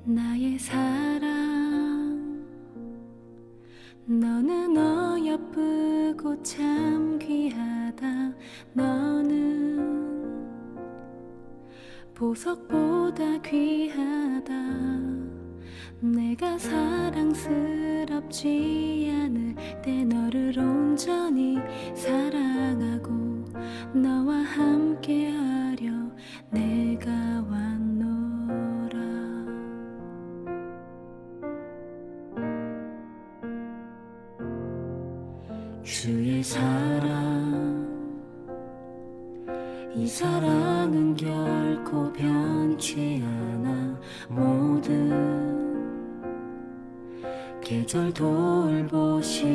나의 사랑, 너는 어여쁘고 참 귀하다. 너는 보석보다 귀하다. 내가 사랑스럽지 않을 때 너를 온전히 사랑하고 너와 함께하려 내가 왔노라. 주의 사랑, 이 사랑은 결코 변치 않아. 모든 계절 돌보시네.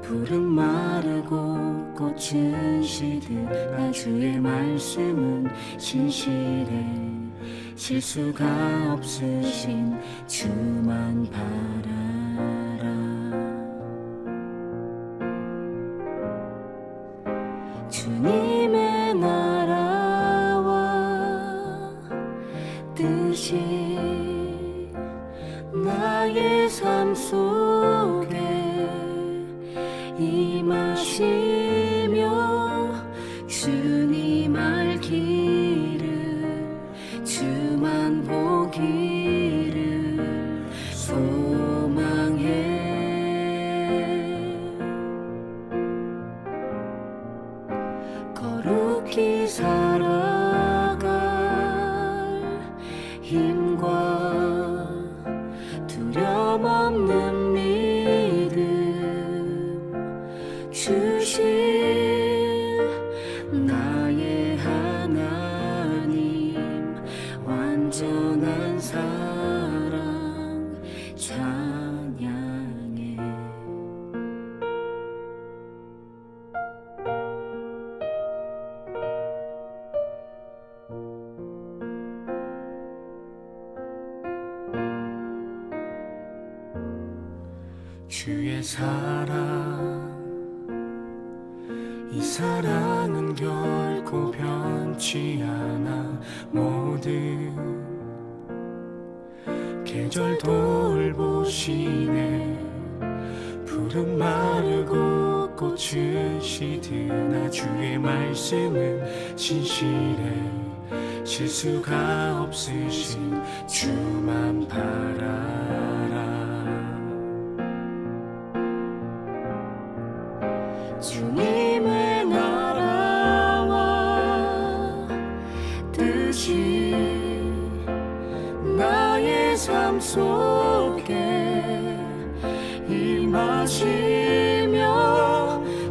푸른 마르고 꽃은 시든 나 주의 말씀은 진실해. 실수가 없으신 주만 바라라. 주님의 나라와 뜻이 나의 삶 속에 임하시며 주님 알기를 주만 보기를 소망해. 거룩히 살아갈 힘과 두려움 없는 믿음 주실 나의 하나님. 완전한 사랑 찬양해. 주의 사랑, 이 사랑은 결코 변치 않아. 모든 계절 돌보시네. 푸른 마르고 꽃은 시드나 주의 말씀은 진실해. 실수가 없으신 주만 바라라. 주님의 나라와 뜻이 나의 삶 속에 임하시며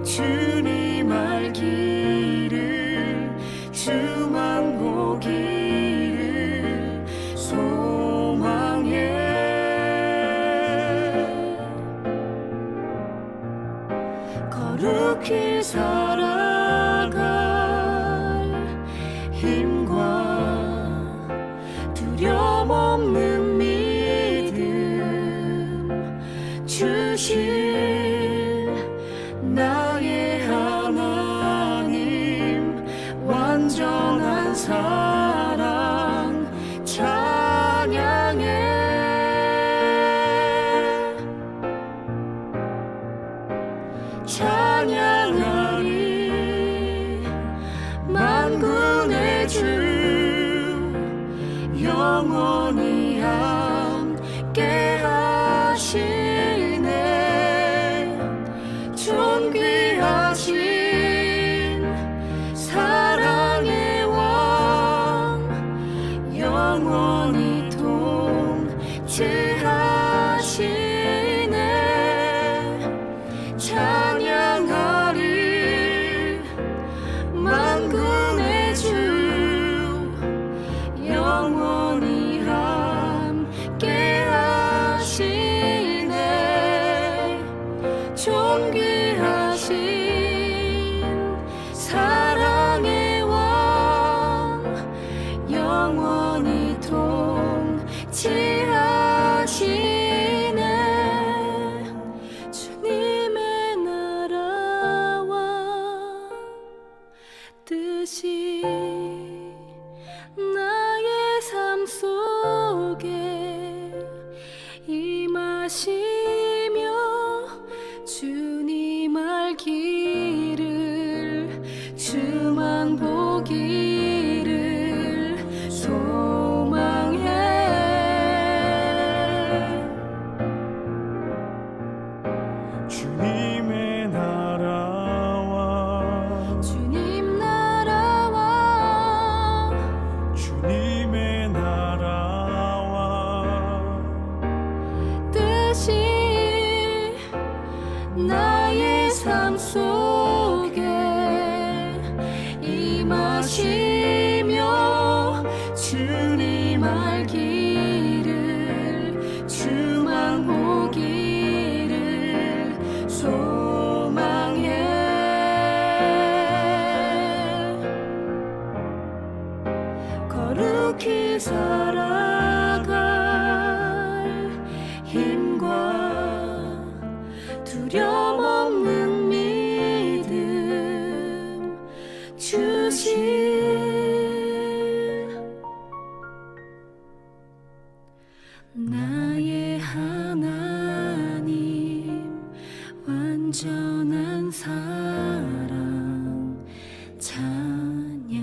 주님 알기를 주만 보기를 소망해. 거룩히 살아갈 힘과 두려움 없는 믿음 주실 나의 하나님. 완전한 사랑 찬양해. 찬양하리 만군의 주 영원히 함께 하시네. 존귀하신 사랑의 왕 영원히 통치하시네. 찬양하리 만군의 주 영원히 살아갈 힘과 두려움 없는 믿음 주신 나의 하나님 완전한 사랑 찬양해.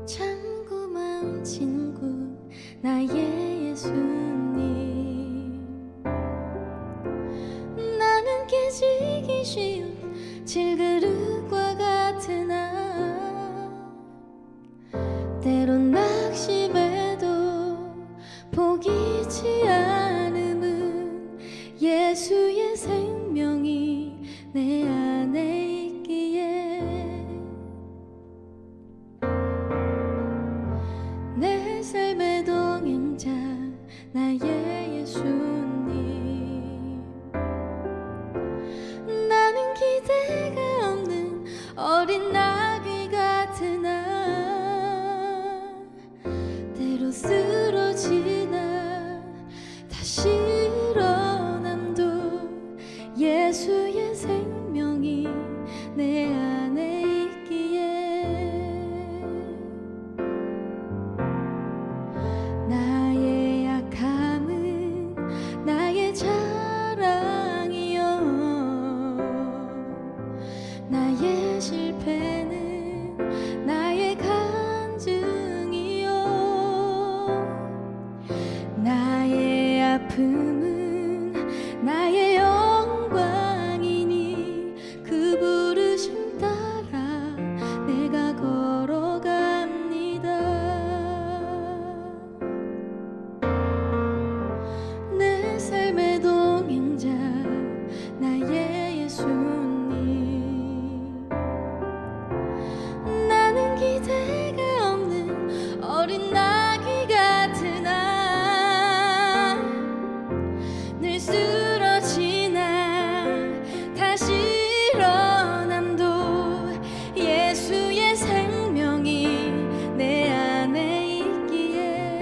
참 고마운 친구 나의 예수님, 나는 깨지기 쉬운 질그릇과 같으나 때론 낙심해도 포기치 않음은 예수의 생명이 내 안에 있기에 내 삶의 동행자 나의 예수님, 나는 기대가 없는 어린 나귀 같으나 때로 쓰러지나 다시 일어남도 예수의 생명이 내 안에 있기에 나의 약함은 나의 자랑이요, 나의 실패는 나의 간증이요, 나의 아픔은 나의 영광이니 그 부르심 따라 내가 걸어갑니다. 내 삶의 동행자 나의 예수님, 나는 기대가 없는 어린 나귀 같으나 늘 쓰러지나 다시 일어남도 예수의 생명이 내 안에 있기에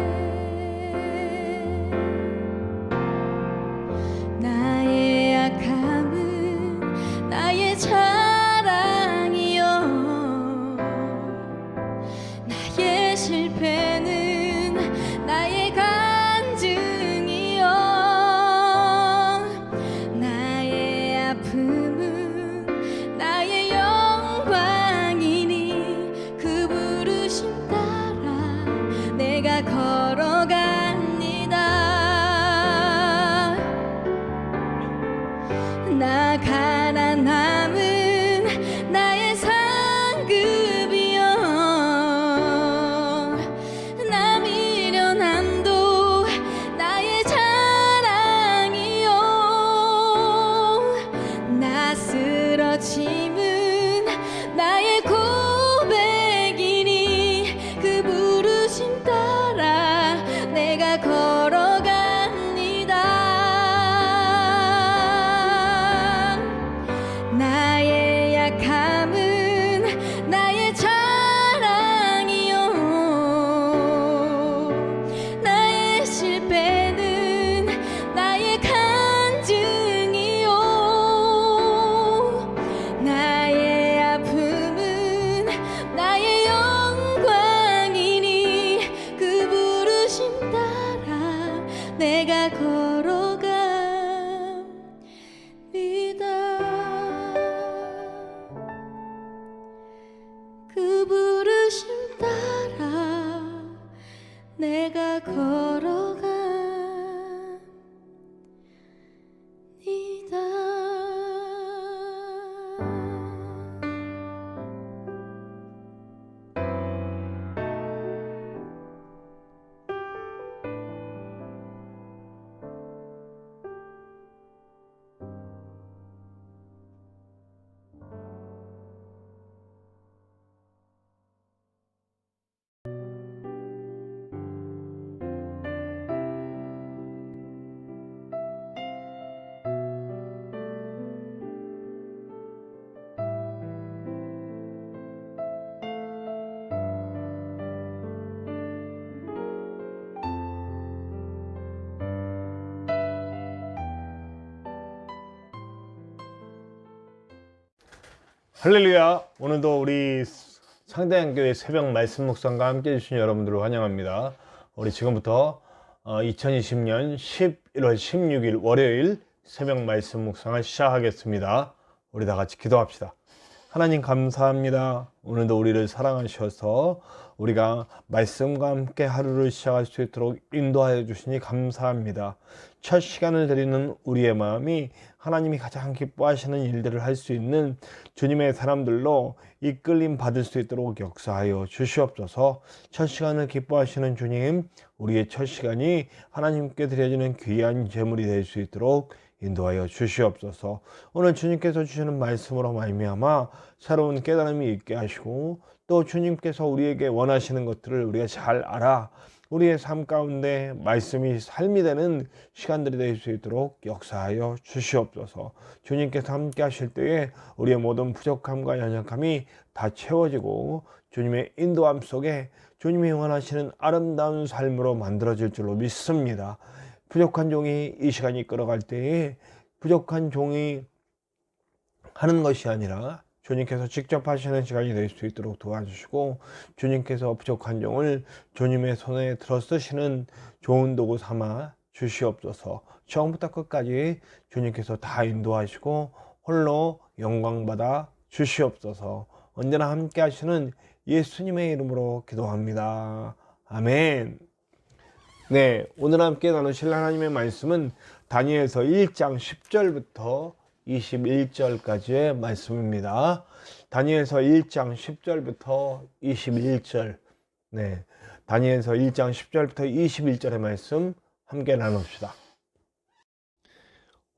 나의 약함은 나의 자랑이요, 나의 실패는 나의 간증이요, 나의 아픔은 나의 영광이니 그 부르심 따라 내가 걸어갑니다. 나 가난함은 나의 상급이요, 나 미련함도 나의 자랑이요, 나 쓰러짐은 나의 고백이니 그 부르심 따라 내가 걸어갑니다. 나의 약함은 나의 자랑이요, 나의 실패는 나의 간증이요, 나의 아픔은 나의 영광이니 그 부르심 따라 내가 걸어갑니다. 그 부르심 따라 내가 걸어갑니다. 할렐루야. 오늘도 우리 상대한교회 새벽 말씀 묵상과 함께 해주신 여러분들을 환영합니다. 우리 지금부터 2020년 11월 16일 월요일 새벽 말씀 묵상을 시작하겠습니다. 우리 다 같이 기도합시다. 하나님 감사합니다. 오늘도 우리를 사랑하셔서 우리가 말씀과 함께 하루를 시작할 수 있도록 인도하여 주시니 감사합니다. 첫 시간을 드리는 우리의 마음이 하나님이 가장 기뻐하시는 일들을 할 수 있는 주님의 사람들로 이끌림 받을 수 있도록 역사하여 주시옵소서. 첫 시간을 기뻐하시는 주님, 우리의 첫 시간이 하나님께 드려지는 귀한 제물이 될 수 있도록 인도하여 주시옵소서. 오늘 주님께서 주시는 말씀으로 말미암아 새로운 깨달음이 있게 하시고, 또 주님께서 우리에게 원하시는 것들을 우리가 잘 알아 우리의 삶 가운데 말씀이 삶이 되는 시간들이 될 수 있도록 역사하여 주시옵소서. 주님께서 함께 하실 때에 우리의 모든 부족함과 연약함이 다 채워지고 주님의 인도함 속에 주님이 원하시는 아름다운 삶으로 만들어질 줄로 믿습니다. 부족한 종이 이 시간이 이끌어갈 때에 부족한 종이 하는 것이 아니라 주님께서 직접 하시는 시간이 될 수 있도록 도와주시고, 주님께서 부족한 종을 주님의 손에 들어 쓰시는 좋은 도구 삼아 주시옵소서. 처음부터 끝까지 주님께서 다 인도하시고 홀로 영광받아 주시옵소서. 언제나 함께 하시는 예수님의 이름으로 기도합니다. 아멘. 네, 오늘 함께 나누실 하나님의 말씀은 다니엘서 1장 10절부터 21절까지의 말씀입니다. 다니엘서 1장 10절부터 21절. 네, 다니엘서 1장 10절부터 21절의 말씀 함께 나눕시다.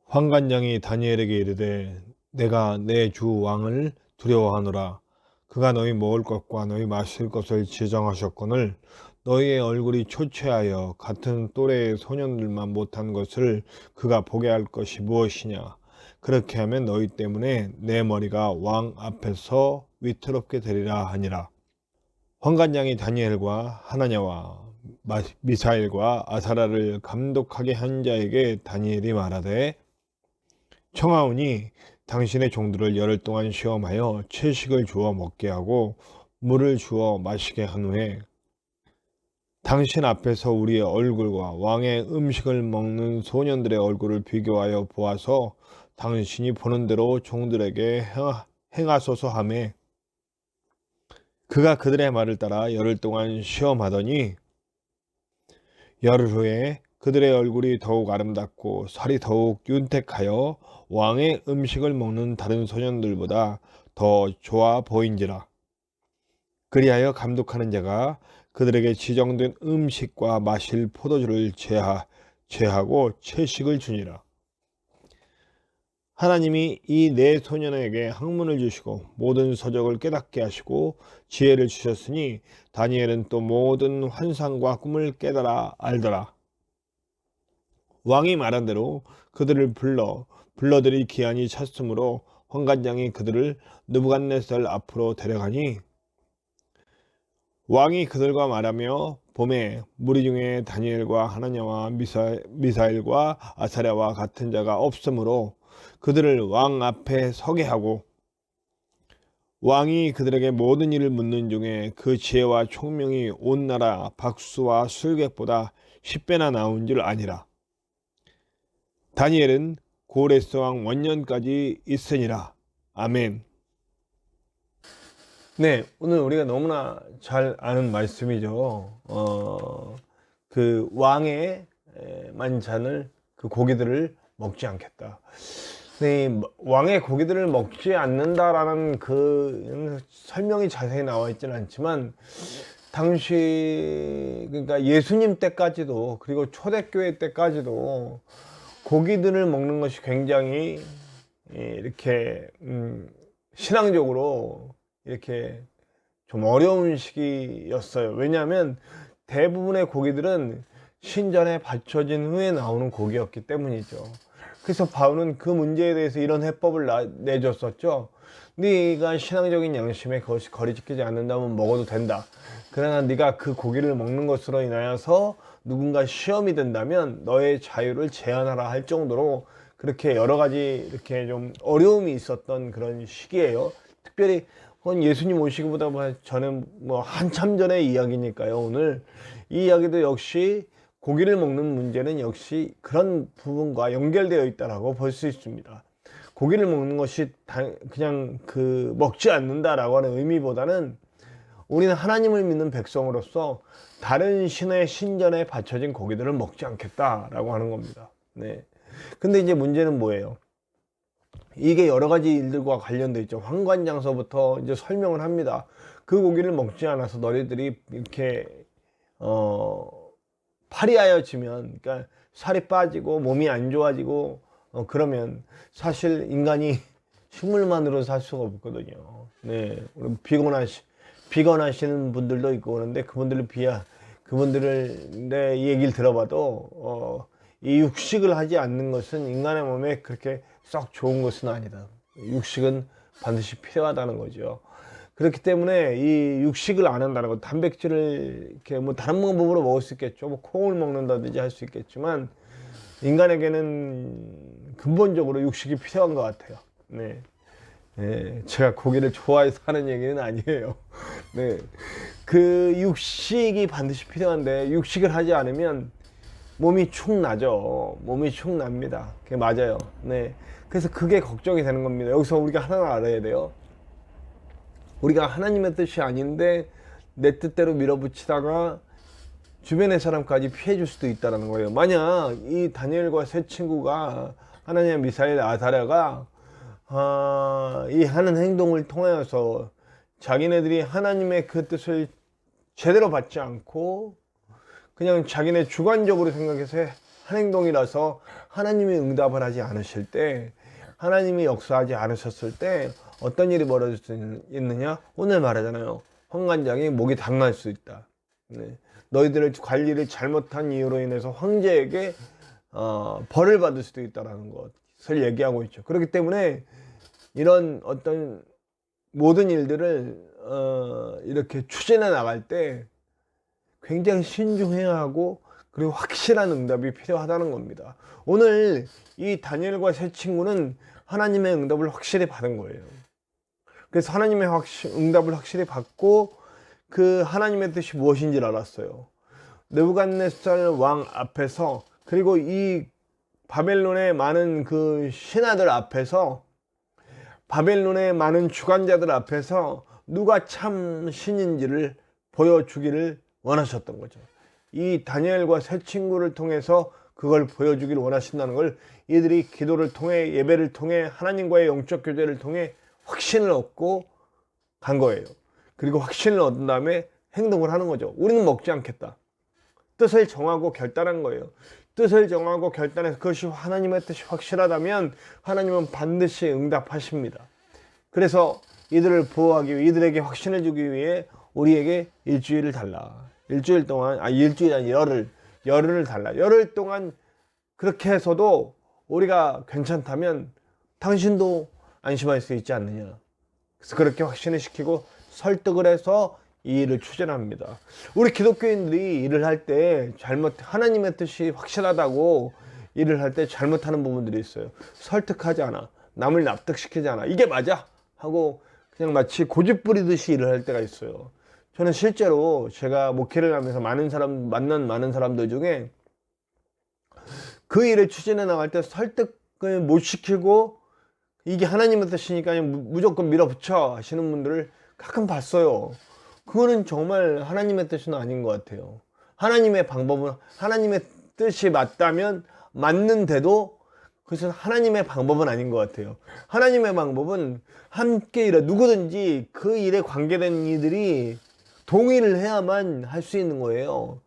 환관장이 다니엘에게 이르되 내가 내 주 왕을 두려워하노라. 그가 너희 먹을 것과 너희 마실 것을 지정하셨거늘 너희의 얼굴이 초췌하여 같은 또래의 소년들만 못한 것을 그가 보게 할 것이 무엇이냐. 그렇게 하면 너희 때문에 내 머리가 왕 앞에서 위태롭게 되리라 하니라. 환관장이 다니엘과 하나냐와 미사엘과 아사라를 감독하게 한 자에게 다니엘이 말하되 청하오니 당신의 종들을 열흘 동안 시험하여 채식을 주어 먹게 하고 물을 주어 마시게 한 후에 당신 앞에서 우리의 얼굴과 왕의 음식을 먹는 소년들의 얼굴을 비교하여 보아서 당신이 보는 대로 종들에게 행하소서 하매 그가 그들의 말을 따라 열흘 동안 시험하더니 열흘 후에 그들의 얼굴이 더욱 아름답고 살이 더욱 윤택하여 왕의 음식을 먹는 다른 소년들보다 더 좋아 보인지라. 그리하여 감독하는 자가 그들에게 지정된 음식과 마실 포도주를 제하고 채식을 주니라. 하나님이 이 네 소년에게 학문을 주시고 모든 서적을 깨닫게 하시고 지혜를 주셨으니 다니엘은 또 모든 환상과 꿈을 깨달아 알더라. 왕이 말한 대로 그들을 불러들이 기한이 찼으므로 환관장이 그들을 느부갓네살 앞으로 데려가니 왕이 그들과 말하며 봄에 무리 중에 다니엘과 하나냐와 미사엘과 아사랴와 같은 자가 없으므로 그들을 왕 앞에 서게 하고 왕이 그들에게 모든 일을 묻는 중에 그 지혜와 총명이 온 나라 박수와 술객보다 10배나 나온 줄 아니라. 다니엘은 고레스 왕 원년까지 있으니라. 아멘. 네, 오늘 우리가 너무나 잘 아는 말씀이죠. 그 왕의 만찬을 그 고기들을 먹지 않겠다. 네, 왕의 고기들을 먹지 않는다라는 그 설명이 자세히 나와 있지는 않지만 당시 그러니까 예수님 때까지도 그리고 초대교회 때까지도 고기들을 먹는 것이 굉장히 이렇게 신앙적으로 이렇게 좀 어려운 시기였어요. 왜냐하면 대부분의 고기들은 신전에 바쳐진 후에 나오는 고기였기 때문이죠. 그래서 바울은 그 문제에 대해서 이런 해법을 내줬었죠. 네가 신앙적인 양심에 그것이 거리지키지 않는다면 먹어도 된다. 그러나 네가 그 고기를 먹는 것으로 인하여서 누군가 시험이 된다면 너의 자유를 제한하라 할 정도로 그렇게 여러 가지 이렇게 좀 어려움이 있었던 그런 시기예요. 특별히 그건 예수님 오시기보다 전에 뭐 한참 전의 이야기니까요. 오늘 이 이야기도 역시 고기를 먹는 문제는 역시 그런 부분과 연결되어 있다라고 볼 수 있습니다. 고기를 먹는 것이 그냥 먹지 않는다라고 하는 의미보다는 우리는 하나님을 믿는 백성으로서 다른 신의 신전에 바쳐진 고기들을 먹지 않겠다라고 하는 겁니다. 네. 근데 이제 문제는 뭐예요? 이게 여러 가지 일들과 관련돼 있죠. 환관장서부터 이제 설명을 합니다. 그 고기를 먹지 않아서 너희들이 이렇게 파리하여지면, 그러니까 살이 빠지고 몸이 안 좋아지고 그러면 사실 인간이 식물만으로 살 수가 없거든요. 네, 비건하시는 분들도 있고 그런데 그분들의 얘기를 들어봐도 이 육식을 하지 않는 것은 인간의 몸에 그렇게 썩 좋은 것은 아니다. 육식은 반드시 필요하다는 거죠. 그렇기 때문에 이 육식을 안 한다는 것, 단백질을 이렇게 뭐 다른 방법으로 먹을 수 있겠죠. 뭐 콩을 먹는다든지 할 수 있겠지만 인간에게는 근본적으로 육식이 필요한 것 같아요. 네. 네, 제가 고기를 좋아해서 하는 얘기는 아니에요. 네, 그 육식이 반드시 필요한데 육식을 하지 않으면 몸이 축 나죠. 몸이 축 납니다. 그게 맞아요. 네, 그래서 그게 걱정이 되는 겁니다. 여기서 우리가 하나 알아야 돼요. 우리가 하나님의 뜻이 아닌데 내 뜻대로 밀어붙이다가 주변의 사람까지 피해 줄 수도 있다는 거예요. 만약 이 다니엘과 세 친구가 하나님의 미사엘 아사랴가 이 하는 행동을 통하여서 자기네들이 하나님의 그 뜻을 제대로 받지 않고 그냥 자기네 주관적으로 생각해서 한 행동이라서 하나님이 응답을 하지 않으실 때, 하나님이 역사하지 않으셨을 때 어떤 일이 벌어질 수 있느냐? 오늘 말하잖아요. 환관장이 목이 당할 수 있다. 네. 너희들의 관리를 잘못한 이유로 인해서 황제에게 벌을 받을 수도 있다는 것을 얘기하고 있죠. 그렇기 때문에 이런 어떤 모든 일들을 이렇게 추진해 나갈 때 굉장히 신중해야 하고 그리고 확실한 응답이 필요하다는 겁니다. 오늘 이 다니엘과 세 친구는 하나님의 응답을 확실히 받은 거예요. 그래서 하나님의 응답을 확실히 받고 그 하나님의 뜻이 무엇인지를 알았어요. 느부갓네살 왕 앞에서, 그리고 이 바벨론의 많은 그 신하들 앞에서, 바벨론의 많은 주관자들 앞에서 누가 참 신인지를 보여주기를 원하셨던 거죠. 이 다니엘과 세 친구를 통해서 그걸 보여주기를 원하신다는 걸 이들이 기도를 통해, 예배를 통해, 하나님과의 영적 교제를 통해 확신을 얻고 간 거예요. 그리고 확신을 얻은 다음에 행동을 하는 거죠. 우리는 먹지 않겠다. 뜻을 정하고 결단한 거예요. 뜻을 정하고 결단해서 그것이 하나님의 뜻이 확실하다면 하나님은 반드시 응답하십니다. 그래서 이들을 보호하기 위해, 이들에게 확신을 주기 위해 우리에게 일주일을 달라. 일주일 동안, 일주일이 아니라 열흘을 달라. 열흘 동안 그렇게 해서도 우리가 괜찮다면 당신도 안심할 수 있지 않느냐. 그래서 그렇게 확신을 시키고 설득을 해서 이 일을 추진합니다. 우리 기독교인들이 일을 할 때 하나님의 뜻이 확실하다고 일을 할 때 잘못하는 부분들이 있어요. 설득하지 않아. 남을 납득시키지 않아. 이게 맞아! 하고 그냥 마치 고집 부리듯이 일을 할 때가 있어요. 저는 실제로 제가 목회를 하면서 만난 많은 사람들 중에 그 일을 추진해 나갈 때 설득을 못 시키고 이게 하나님의 뜻이니까 무조건 밀어붙여 하시는 분들을 가끔 봤어요. 그거는 정말 하나님의 뜻은 아닌 것 같아요. 하나님의 뜻이 맞는데도 그것은 하나님의 방법은 아닌 것 같아요. 하나님의 방법은 함께 누구든지 그 일에 관계된 이들이 동의를 해야만 할 수 있는 거예요.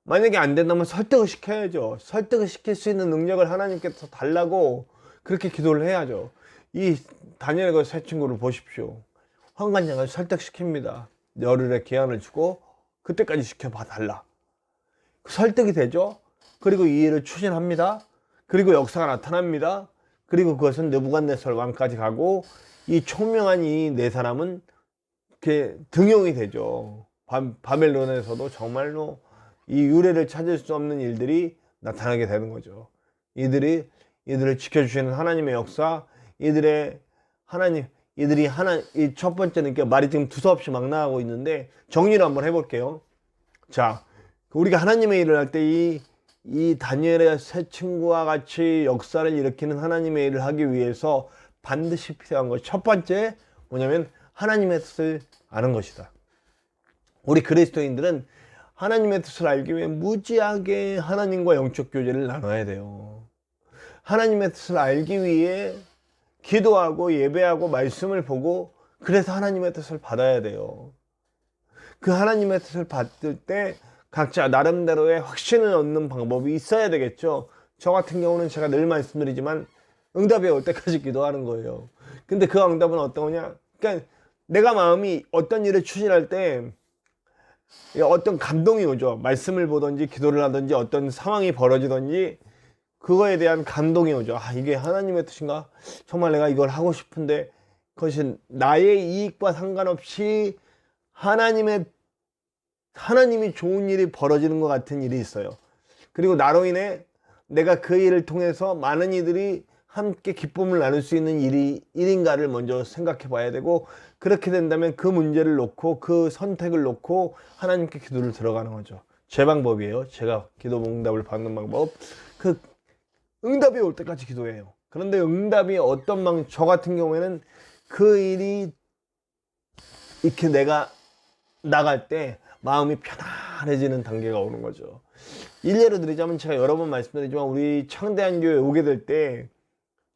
만약에 안 된다면 설득을 시켜야죠. 설득을 시킬 수 있는 능력을 하나님께서 달라고 그렇게 기도를 해야죠. 이 다니엘과 세 친구를 보십시오. 환관장을 설득시킵니다. 열흘의 기한을 주고 그때까지 지켜봐 달라. 설득이 되죠. 그리고 이 일을 추진합니다. 그리고 역사가 나타납니다. 그리고 그것은 느부갓네살 왕까지 가고 이 총명한 이 네 사람은 이렇게 등용이 되죠. 바벨론에서도 정말로 이 유래를 찾을 수 없는 일들이 나타나게 되는 거죠. 이들을 지켜주시는 하나님의 역사, 이들의 이들이 이 첫 번째는 말이 지금 두서없이 막 나가고 있는데 정리를 한번 해볼게요. 자, 우리가 하나님의 일을 할 때 이 다니엘의 세 친구와 같이 역사를 일으키는 하나님의 일을 하기 위해서 반드시 필요한 것. 첫 번째 뭐냐면 하나님의 뜻을 아는 것이다. 우리 그리스도인들은 하나님의 뜻을 알기 위해 무지하게 하나님과 영적 교제를 나눠야 돼요. 하나님의 뜻을 알기 위해 기도하고 예배하고 말씀을 보고 그래서 하나님의 뜻을 받아야 돼요. 그 하나님의 뜻을 받을 때 각자 나름대로의 확신을 얻는 방법이 있어야 되겠죠. 저 같은 경우는 제가 늘 말씀드리지만 응답이 올 때까지 기도하는 거예요. 근데 그 응답은 어떤 거냐? 그러니까 내가 마음이 어떤 일을 추진할 때 어떤 감동이 오죠. 말씀을 보든지 기도를 하든지 어떤 상황이 벌어지든지 그거에 대한 감동이 오죠. 아, 이게 하나님의 뜻인가? 정말 내가 이걸 하고 싶은데 그것이 나의 이익과 상관없이 하나님이 좋은 일이 벌어지는 것 같은 일이 있어요. 그리고 나로 인해 내가 그 일을 통해서 많은 이들이 함께 기쁨을 나눌 수 있는 일인가를 먼저 생각해 봐야 되고, 그렇게 된다면 그 문제를 놓고 그 선택을 놓고 하나님께 기도를 들어가는 거죠. 제 방법이에요. 제가 기도 응답을 받는 방법. 그 응답이 올 때까지 기도해요. 그런데 응답이 저 같은 경우에는 그 일이 이렇게 내가 나갈 때 마음이 편안해지는 단계가 오는 거죠. 일례로 드리자면 제가 여러 번 말씀드리지만 우리 창대한 교회에 오게 될 때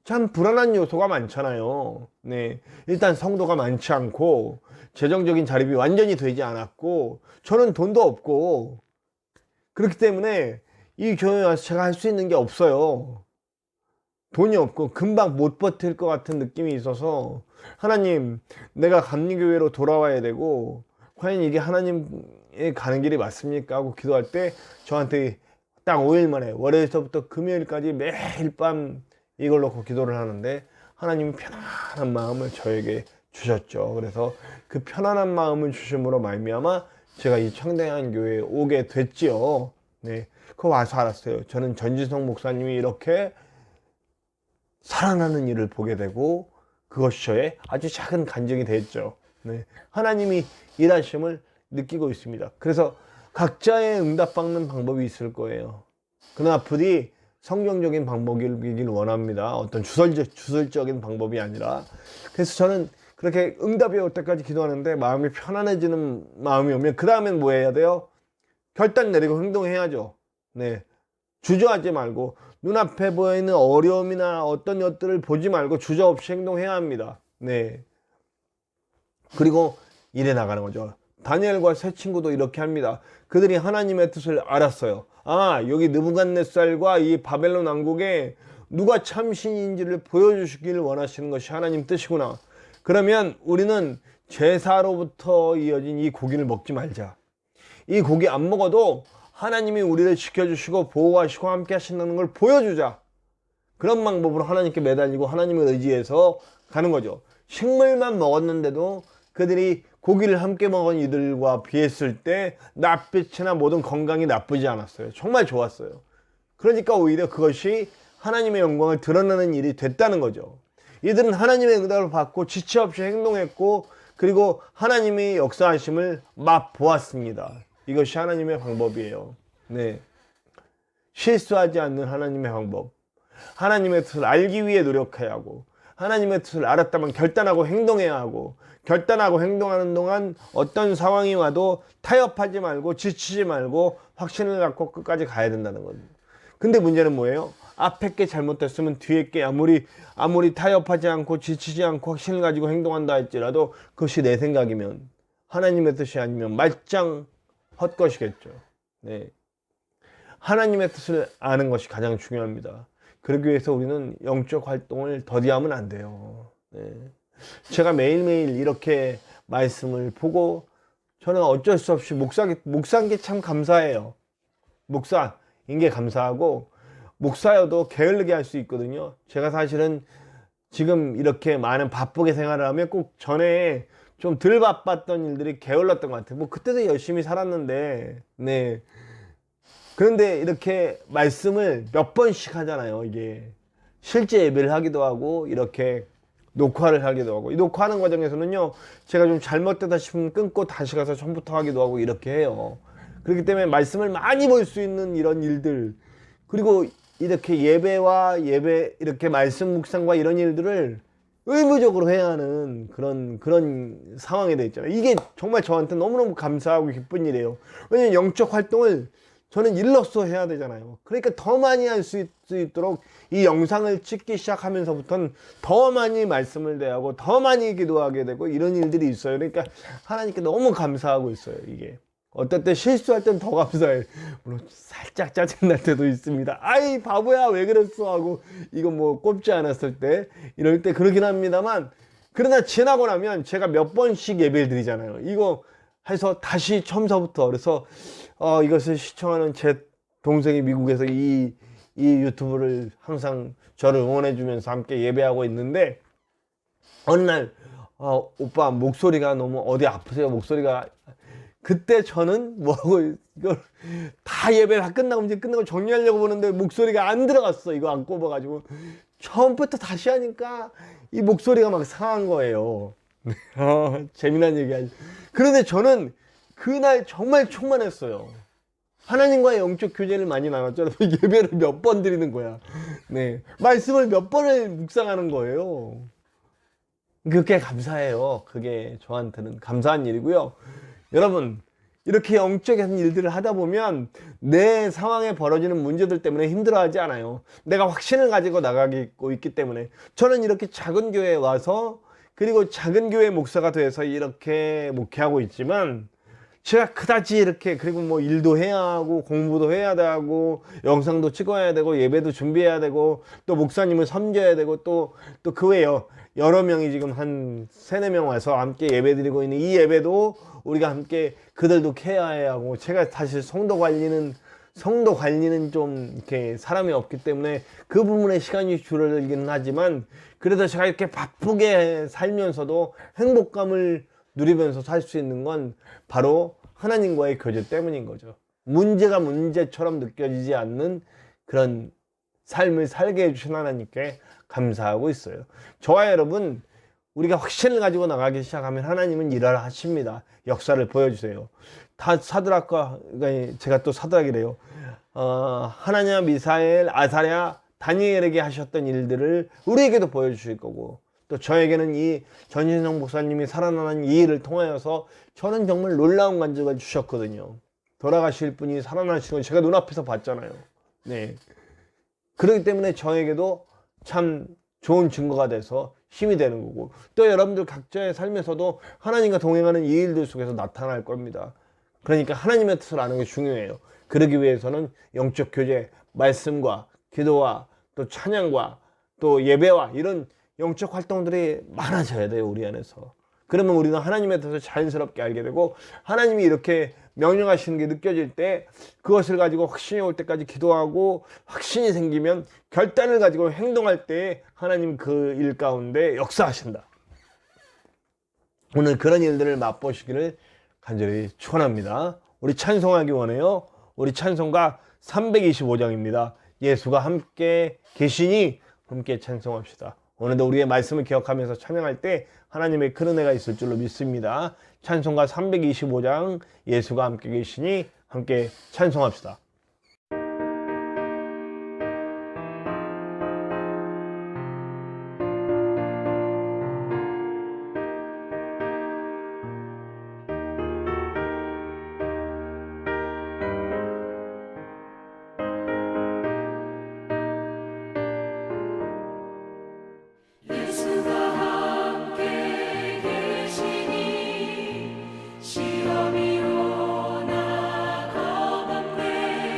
참 불안한 요소가 많잖아요. 네, 일단 성도가 많지 않고 재정적인 자립이 완전히 되지 않았고 저는 돈도 없고 그렇기 때문에 이 교회에 와서 제가 할 수 있는 게 없어요. 돈이 없고 금방 못 버틸 것 같은 느낌이 있어서 하나님, 내가 감리교회로 돌아와야 되고 과연 이게 하나님의 가는 길이 맞습니까? 하고 기도할 때 저한테 딱 5일 만에 월요일서부터 금요일까지 매일 밤 이걸 놓고 기도를 하는데 하나님이 편안한 마음을 저에게 주셨죠. 그래서 그 편안한 마음을 주심으로 말미암아 제가 이 청대한 교회에 오게 됐지요. 네, 그거 와서 알았어요. 저는 전지성 목사님이 이렇게 살아나는 일을 보게 되고 그것이 저의 아주 작은 간증이 됐죠. 네, 하나님이 일하심을 느끼고 있습니다. 그래서 각자의 응답받는 방법이 있을 거예요. 그러나 부디 성경적인 방법이길 원합니다. 어떤 주설적인 방법이 아니라. 그래서 저는 그렇게 응답이 올 때까지 기도하는데 마음이 편안해지는 마음이 오면 그 다음엔 뭐 해야 돼요? 결단 내리고 행동해야죠. 네, 주저하지 말고 눈앞에 보이는 어려움이나 어떤 것들을 보지 말고 주저없이 행동해야 합니다. 네, 그리고 일해 나가는 거죠. 다니엘과 세 친구도 이렇게 합니다. 그들이 하나님의 뜻을 알았어요. 아, 여기 느부갓네살과 이 바벨론 왕국에 누가 참신인지를 보여주시기를 원하시는 것이 하나님 뜻이구나. 그러면 우리는 제사로부터 이어진 이 고기를 먹지 말자. 이 고기 안 먹어도 하나님이 우리를 지켜주시고 보호하시고 함께 하신다는 걸 보여주자. 그런 방법으로 하나님께 매달리고 하나님을 의지해서 가는 거죠. 식물만 먹었는데도 그들이 고기를 함께 먹은 이들과 비했을 때 낯빛이나 모든 건강이 나쁘지 않았어요. 정말 좋았어요. 그러니까 오히려 그것이 하나님의 영광을 드러내는 일이 됐다는 거죠. 이들은 하나님의 응답을 받고 지체 없이 행동했고 그리고 하나님의 역사하심을 맛보았습니다. 이것이 하나님의 방법이에요. 네, 실수하지 않는 하나님의 방법. 하나님의 뜻을 알기 위해 노력해야 하고 하나님의 뜻을 알았다면 결단하고 행동해야 하고 결단하고 행동하는 동안 어떤 상황이 와도 타협하지 말고 지치지 말고 확신을 갖고 끝까지 가야 된다는 겁니다. 근데 문제는 뭐예요? 앞에 게 잘못됐으면 뒤에 게 아무리 타협하지 않고 지치지 않고 확신을 가지고 행동한다 할지라도 그것이 내 생각이면 하나님의 뜻이 아니면 말짱 헛것이겠죠. 네, 하나님의 뜻을 아는 것이 가장 중요합니다. 그러기 위해서 우리는 영적 활동을 더디하면 안 돼요. 네, 제가 매일매일 이렇게 말씀을 보고 저는 어쩔 수 없이 목사인 게 참 감사해요. 목사인 게 감사하고 목사여도 게을르게 할 수 있거든요. 제가 사실은 지금 이렇게 많은 바쁘게 생활을 하면 꼭 전에 좀 덜 바빴던 일들이 게을렀던 것 같아요. 뭐 그때도 열심히 살았는데, 네. 그런데 이렇게 말씀을 몇 번씩 하잖아요. 이게 실제 예배를 하기도 하고 이렇게 녹화를 하기도 하고, 이 녹화하는 과정에서는요, 제가 좀 잘못되다 싶으면 끊고 다시 가서 처음부터 하기도 하고 이렇게 해요. 그렇기 때문에 말씀을 많이 볼 수 있는 이런 일들, 그리고 이렇게 예배 이렇게 말씀 묵상과 이런 일들을 의무적으로 해야 하는 그런 상황이 되어 있잖아요. 이게 정말 저한테 너무너무 감사하고 기쁜 일이에요. 왜냐면 영적 활동을 저는 일로서 해야 되잖아요. 그러니까 더 많이 할 수 있도록 이 영상을 찍기 시작하면서부터는 더 많이 말씀을 대하고 더 많이 기도하게 되고 이런 일들이 있어요. 그러니까 하나님께 너무 감사하고 있어요. 이게 어떨 때 실수할 땐 더 감사해요. 물론 살짝 짜증날 때도 있습니다. 아이 바보야 왜 그랬어 하고 이거 뭐 꼽지 않았을 때 이럴 때 그러긴 합니다만, 그러나 지나고 나면 제가 몇 번씩 예배를 드리잖아요. 이거 해서 다시 처음서부터, 그래서 이것을 시청하는 제 동생이 미국에서 이 유튜브를 항상 저를 응원해 주면서 함께 예배하고 있는데, 어느 날 오빠 목소리가 너무 어디 아프세요? 목소리가. 그때 저는 뭐하고 이걸 다 예배 다 끝나고 이제 끝나고 정리하려고 보는데 목소리가 안 들어갔어. 이거 안 꼽아가지고 처음부터 다시 하니까 이 목소리가 막 상한 거예요. 재미난 얘기. 그런데 저는 그날 정말 충만했어요. 하나님과의 영적 교제를 많이 나눴잖아요. 예배를 몇 번 드리는 거야. 네, 말씀을 몇 번을 묵상하는 거예요. 그게 감사해요. 그게 저한테는 감사한 일이고요. 여러분, 이렇게 영적인 일들을 하다 보면 내 상황에 벌어지는 문제들 때문에 힘들어하지 않아요. 내가 확신을 가지고 나가고 있기 때문에. 저는 이렇게 작은 교회에 와서, 그리고 작은 교회 목사가 돼서 이렇게 목회하고 있지만, 제가 그다지 이렇게, 그리고 뭐 일도 해야 하고 공부도 해야 되고 영상도 찍어야 되고 예배도 준비해야 되고 또 목사님을 섬겨야 되고 또 그 외에 여러 명이 지금 한 3-4명 와서 함께 예배 드리고 있는 이 예배도 우리가 함께 그들도 케어해야 하고, 제가 사실 성도 관리는 좀 이렇게 사람이 없기 때문에 그 부분에 시간이 줄어들기는 하지만, 그래도 제가 이렇게 바쁘게 살면서도 행복감을 누리면서 살 수 있는 건 바로 하나님과의 교제 때문인 거죠. 문제가 문제처럼 느껴지지 않는 그런 삶을 살게 해주신 하나님께 감사하고 있어요. 저와 여러분, 우리가 확신을 가지고 나가기 시작하면 하나님은 일을 하십니다. 역사를 보여주세요. 다 사드락과, 제가 또 사드락이래요. 하나냐, 미사엘, 아사랴, 다니엘에게 하셨던 일들을 우리에게도 보여주실 거고, 또 저에게는 이 전신성 목사님이 살아나는 이 일을 통하여서 저는 정말 놀라운 간증을 주셨거든요. 돌아가실 분이 살아나시는 걸 제가 눈앞에서 봤잖아요. 네. 그렇기 때문에 저에게도 참 좋은 증거가 돼서 힘이 되는 거고, 또 여러분들 각자의 삶에서도 하나님과 동행하는 이 일들 속에서 나타날 겁니다. 그러니까 하나님의 뜻을 아는 게 중요해요. 그러기 위해서는 영적 교제, 말씀과 기도와 또 찬양과 또 예배와 이런 영적 활동들이 많아져야 돼요, 우리 안에서. 그러면 우리는 하나님의 뜻을 자연스럽게 알게 되고, 하나님이 이렇게 명령하시는 게 느껴질 때 그것을 가지고 확신이 올 때까지 기도하고, 확신이 생기면 결단을 가지고 행동할 때 하나님 그 일 가운데 역사하신다. 오늘 그런 일들을 맛보시기를 간절히 축원합니다. 우리 찬송하기 원해요. 우리 찬송가 325장입니다. 예수가 함께 계시니 함께 찬송합시다. 오늘도 우리의 말씀을 기억하면서 찬양할 때 하나님의 큰 은혜가 있을 줄로 믿습니다. 찬송가 325장 예수가 함께 계시니 함께 찬송합시다. 예수가 함께 계시니 시험이 오나 겁없네.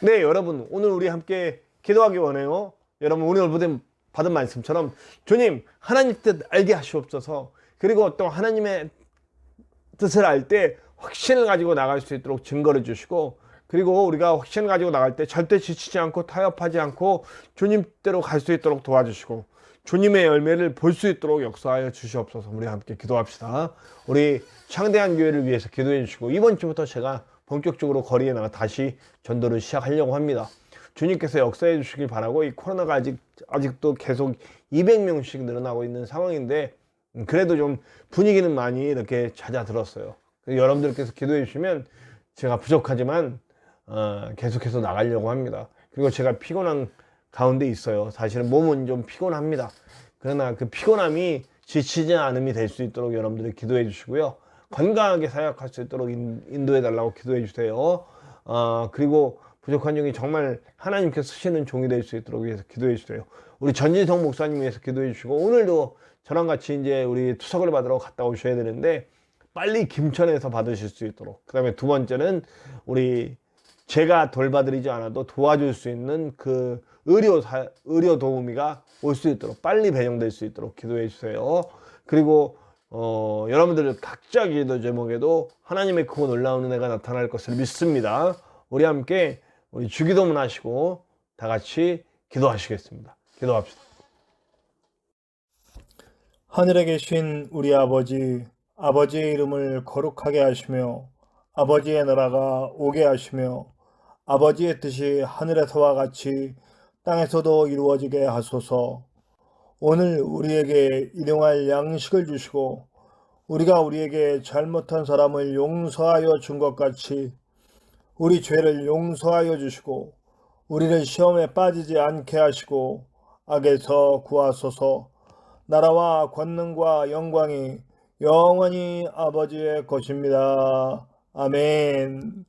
네, 여러분 오늘 우리 함께 기도하기 원해요. 여러분 오늘 받은 말씀처럼 주님 하나님 뜻 알게 하시옵소서. 그리고 또 하나님의 뜻을 알 때 확신을 가지고 나갈 수 있도록 증거를 주시고, 그리고 우리가 확신을 가지고 나갈 때 절대 지치지 않고 타협하지 않고 주님대로 갈 수 있도록 도와주시고 주님의 열매를 볼 수 있도록 역사하여 주시옵소서. 우리 함께 기도합시다. 우리 창대한 교회를 위해서 기도해 주시고, 이번 주부터 제가 본격적으로 거리에 나가 다시 전도를 시작하려고 합니다. 주님께서 역사해 주시길 바라고, 이 코로나가 아직도 계속 200명씩 늘어나고 있는 상황인데 그래도 좀 분위기는 많이 이렇게 잦아들었어요. 여러분들께서 기도해 주시면 제가 부족하지만 계속해서 나가려고 합니다. 그리고 제가 피곤한 가운데 있어요. 사실은 몸은 좀 피곤합니다. 그러나 그 피곤함이 지치지 않음이 될 수 있도록 여러분들이 기도해 주시고요. 건강하게 사역할 수 있도록 인도해 달라고 기도해 주세요. 그리고 부족한 종이 정말 하나님께서 쓰시는 종이 될 수 있도록 위해서 기도해 주세요. 우리 전진성 목사님 위해서 기도해 주시고, 오늘도 저랑 같이 이제 우리 투석을 받으러 갔다 오셔야 되는데 빨리 김천에서 받으실 수 있도록, 그 다음에 두 번째는 우리 제가 돌봐드리지 않아도 도와줄 수 있는 그 의료 도우미가 올 수 있도록 빨리 배정될 수 있도록 기도해 주세요. 그리고 여러분들 각자 기도 제목에도 하나님의 크고 놀라운 은혜가 나타날 것을 믿습니다. 우리 함께 우리 주기도문 하시고 다 같이 기도하시겠습니다. 기도합시다. 하늘에 계신 우리 아버지, 아버지의 이름을 거룩하게 하시며 아버지의 나라가 오게 하시며 아버지의 뜻이 하늘에서와 같이 땅에서도 이루어지게 하소서. 오늘 우리에게 일용할 양식을 주시고 우리가 우리에게 잘못한 사람을 용서하여 준 것 같이 우리 죄를 용서하여 주시고 우리를 시험에 빠지지 않게 하시고 악에서 구하소서. 나라와 권능과 영광이 영원히 아버지의 것입니다. 아멘.